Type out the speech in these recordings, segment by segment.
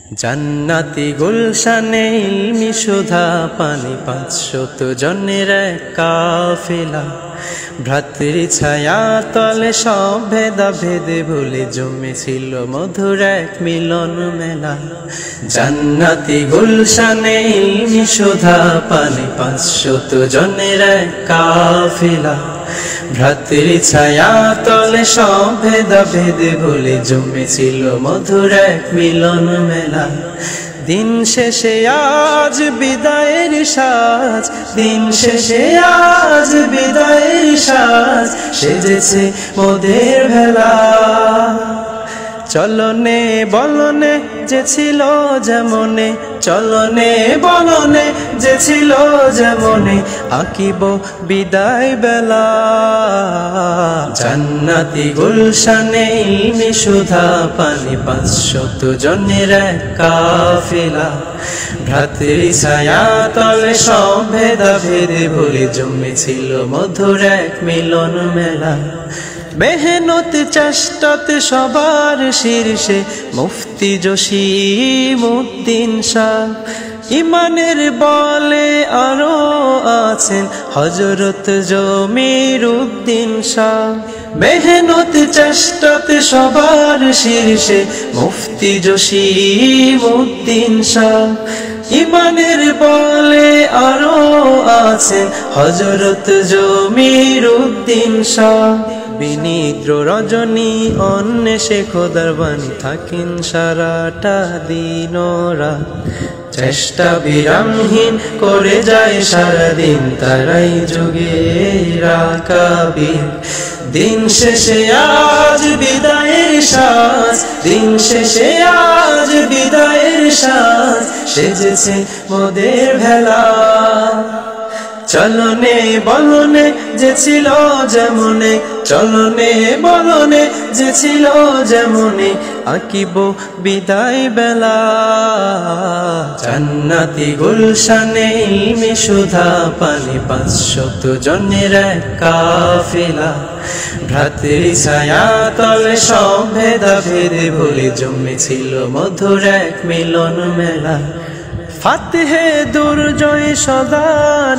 জান্নাতি গুলশানে ইলমি সুধা পানি 500 জনের এক কাফেলা ভ্রাতৃ ছায়া তলে সব ভেদা ভেদে ভুলে জমেছিল মধুর এক মিলন মেলা। জান্নাতি গুলশানে ইলমি সুধা পানি 500 জনের এক কাফেলা ভ্রাতৃ ছায়া তলে সব ভেদা ভেদে ভুলে জমেছিল মধুর এক মিলন মেলা। দিন শেষে আজ বিদায়ের সাজ, দিন শেষে আজ বিদায়ের সাজ সেজেছে মোদের ভেলা। চলনে বলনে যে ছিল যেমনে, চলনে বলনে যে ছিল যেমনে আঁকিব বিদায় বেলা। জান্নাতি গুলশানে ইলমি সুধা পানি 500 জনের এক কাফেলা ভ্রাতৃ ছায়া তলে সব ভেদা ভেদে ভুলে জমেছিল মধুর এক মিলন মেলা। মেহনত চেষ্টাতে সবার শীর্ষে মুফতি জসিমউদ্দিন শাহ, ইমানের বলে আরো আছেন হযরত জমিরউদ্দিন শাহ। মেহনত চেষ্টাতে সবার শীর্ষে মুফতি জসিমউদ্দিন শাহ, ইমানের বলে আরো আছেন হযরত জমিরউদ্দিন শাহ। বিনিদ্র রজনী অন্বেষে খোদার বাণী থাকেন সারাটা দিন রাত, চেষ্টা বিরামহীন করে যায় সারাদিন তারাই যুগের আকাবির। দিন শেষে আজ বিদায়ের সাজ, দিন শেষে আজ বিদায়ের সাজ সেজেছে মোদের ভেলা। চলনে বলনে যে ছিল যেমনে, চলনে বলনে যে ছিল যেমনে আঁকিব বিদায় বেলা। জান্নাতি গুলশানে ইলমি সুধা পানি 500 জনের এক কাফেলা ভ্রাতৃ ছায়া তলে সব ভেদা ভেদে ভুলে জমেছিল মধুর এক মিলন মেলা। ফাতেহে দুর্জয় সদা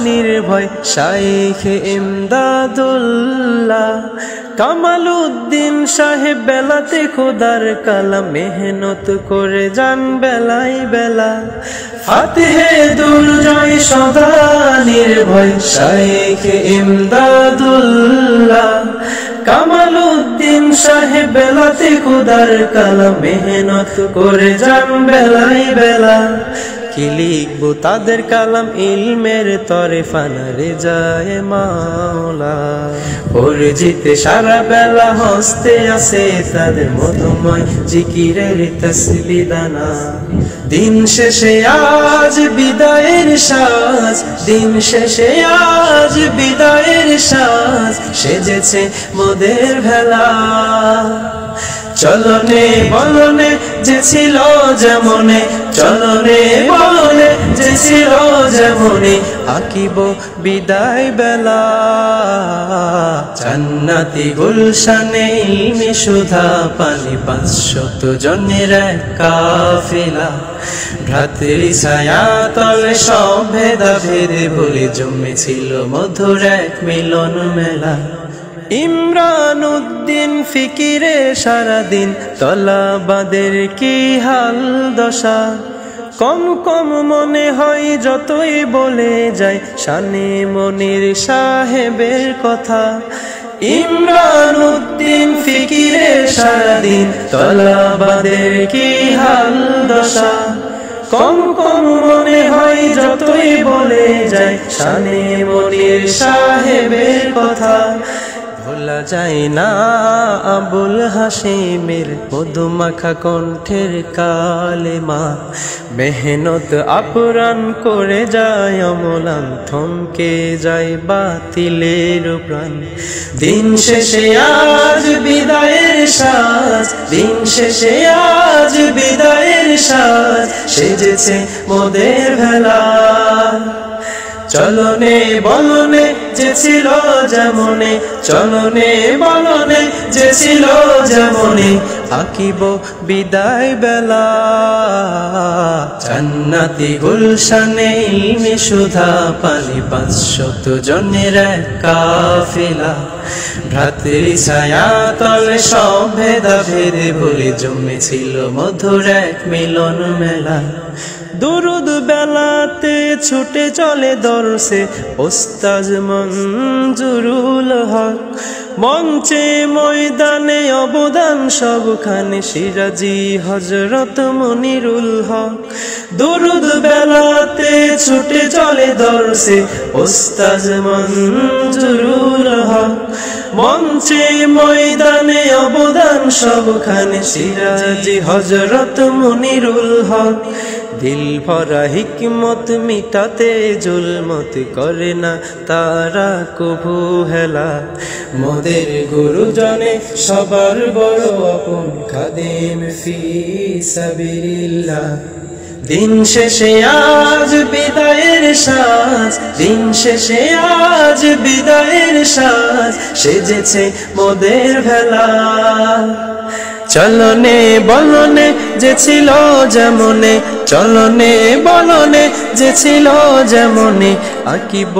নির্ভয় শাইখ ইমদাদুল্লাহ, কামালউদ্দিন সাহেব বেলাতে খোদার কালাম মেহনত করে যান বেলায় বেলা। ফাতেহে দুর্জয় সদা নির্ভয় শাইখ ইমদাদুল্লাহ, কামালউদ্দিন সাহেব বেলাতে খোদার কালাম মেহনত করে যান বেলায় বেলা। কি লিখবো তাদের কালাম ইলমের তরে ফানা রেজায়ে মাওলা, পরিজিতে সারা বেলা হস্তে আছে তাদের মধুময় জিকিরের তাসবিহ দানা। দিন শেষে আজ বিদায়ের সাজ, দিন শেষে আজ বিদায়ের সাজ সেজেছে মোদের ভেলা। চলনে বলনে যে ছিল যেমনে, চলনে বলনে যে ছিল যেমনে আঁকিব বিদায় বেলা। জান্নাতি গুলশানে ইলমি সুধা পানি 500 জনের এক কাফেলা ভ্রাতৃ ছায়া তলে সব ভেদা ভেদে ভুলে জমেছিল মধুর এক মিলন মেলা। ইমরান উদ্দিন ফিকিরে সারাদিন তলাবাদের কি হাল দশা, কম কম মনে হয় যতই বলে যায় শানে মনির সাহেবের কথা। ইমরান উদ্দিন ফিকিরে সারাদিন তলাবাদের কি হাল দশা, কম কম মনে হয় যতই বলে যায় শানে মনির সাহেবের কথা। ভোলা যায় না আবুল হাশিমের মধুমাখা কণ্ঠের কালেমা, মেহনত আপ্রাণ করে যায় অমলান থমকে যায় বাতিলের প্রাণ। দিন শেষে আজ বিদায়ের সাজ, দিন শেষে আজ বিদায়ের সাজ সেজেছে মোদের ভেলা। চলনে বলনে যে ছিল যেমনে, চলনে বলনে যে ছিল যেমনে আঁকিব বিদায় বেলা। জান্নাতি গুলশানে ইলমে সুধা পানি 500 জনের এক কাফেলা ভ্রাতৃ ছায়া তলে সব ভেদাভেদ ভুলে জমেছিল মধুর এক মিলন মেলা দুরুদ বেলাতে ছুটে চলে দরসে ওস্তাদ মঞ্জুরুল হক মঞ্চে ময়দানে অবদান সবখানে সিরাজি হযরত মনিরুল হক দুরুদ বেলাতে ছুটে চলে দরসে ওস্তাদ মঞ্জুরুল হক মঞ্চে ময়দানে অবদান সবখানে সিরাজি হযরত মনিরুল হক দিল ভরা হিকমত মিটাতে জুলমত করে না তারা কভু হেলা মোদের গুরুজনে সবার বড় আপন খাদেম ফি সাবিলিল্লাহ দিন শেষে আজ বিদায়ের সাজ দিন শেষে আজ বিদায়ের সাজ সেজেছে মোদের ভেলা চলনে বলনে যে ছিল যেমনে চলনে বলনে যে ছিল যেমনে আকিব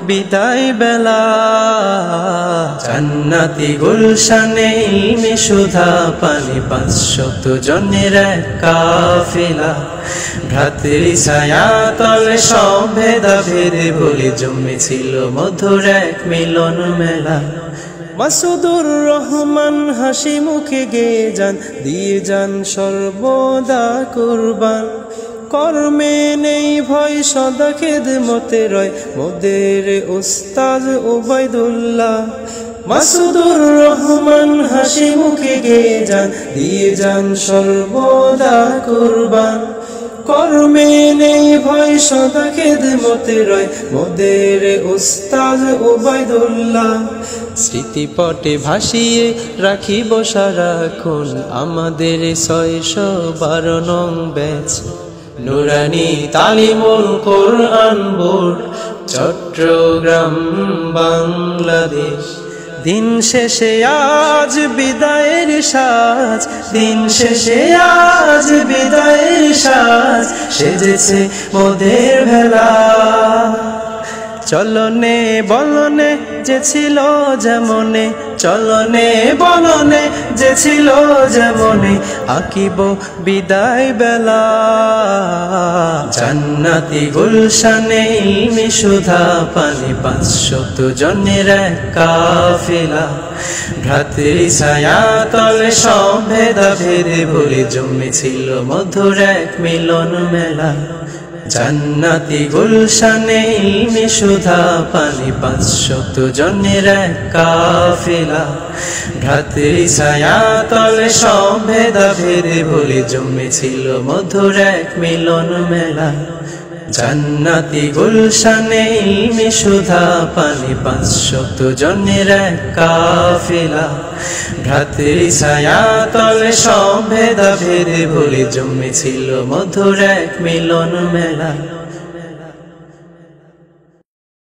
বিদায় বেলা জান্নাতি গুলশানে ইলমে সুধা পানি 500 জনের এক কাফেলা ভ্রাতৃ ছায়া তলে সব ভেদাভেদ ভুলে জমেছিল মধুর এক মিলন মেলা মাসুদুর রহমান হাসি মুখে গেয়ে যান দিয়ে যান সর্বদা কুরবান কর্মে নেই ভয় সদা খেদমতে রয় মোদের উস্তাদ উবাইদুল্লাহ মাসুদুর রহমান হাসি মুখে গেয়ে যান দিয়ে যান সর্বদা কুরবান কর্মে নেই ভয় সদা খেদমতে রয় মোদের উস্তাদ উবাইদুল্লাহ স্মৃতিপটে ভাসিয়ে রাখিব সারাক্ষণ আমাদের 612 নং ব্যাচ নুরানি তালিমুল কোরআন বোর্ড চট্টগ্রাম বাংলাদেশ দিন শেষে আজ বিদায়ের সাজ দিন শেষে আজ বিদায়ের সাজ সেজেছে মোদের ভেলা চলনে বলনে যে ছিল যেমনে চলনে বলনে যে ছিল যেমনে আকিব বিদায় বেলা জান্নাতি গুলশানে ইলমে সুধা পানি 500 জনের এক কাফেলা ভ্রাতৃ ছায়া তলে সব ভেদাভেদ ভুলে জমেছিল মধুর এক মিলন মেলা জান্নাতি গুলশানে ইলমে সুধা পানি 500 জনের এক কাফেলা ভ্রাতৃ ছায়া তলে সব ভেদাভেদ ভুলে জমেছিল মধুর এক মিলন মেলা জান্নাতি গুলশানে ইলমে সুধা পানি 500 জনের এক কাফেলা ভ্রাতৃ ছায়া তলে সব ভেদাভেদ ভুলে জমেছিল মধুর এক মিলন মেলা।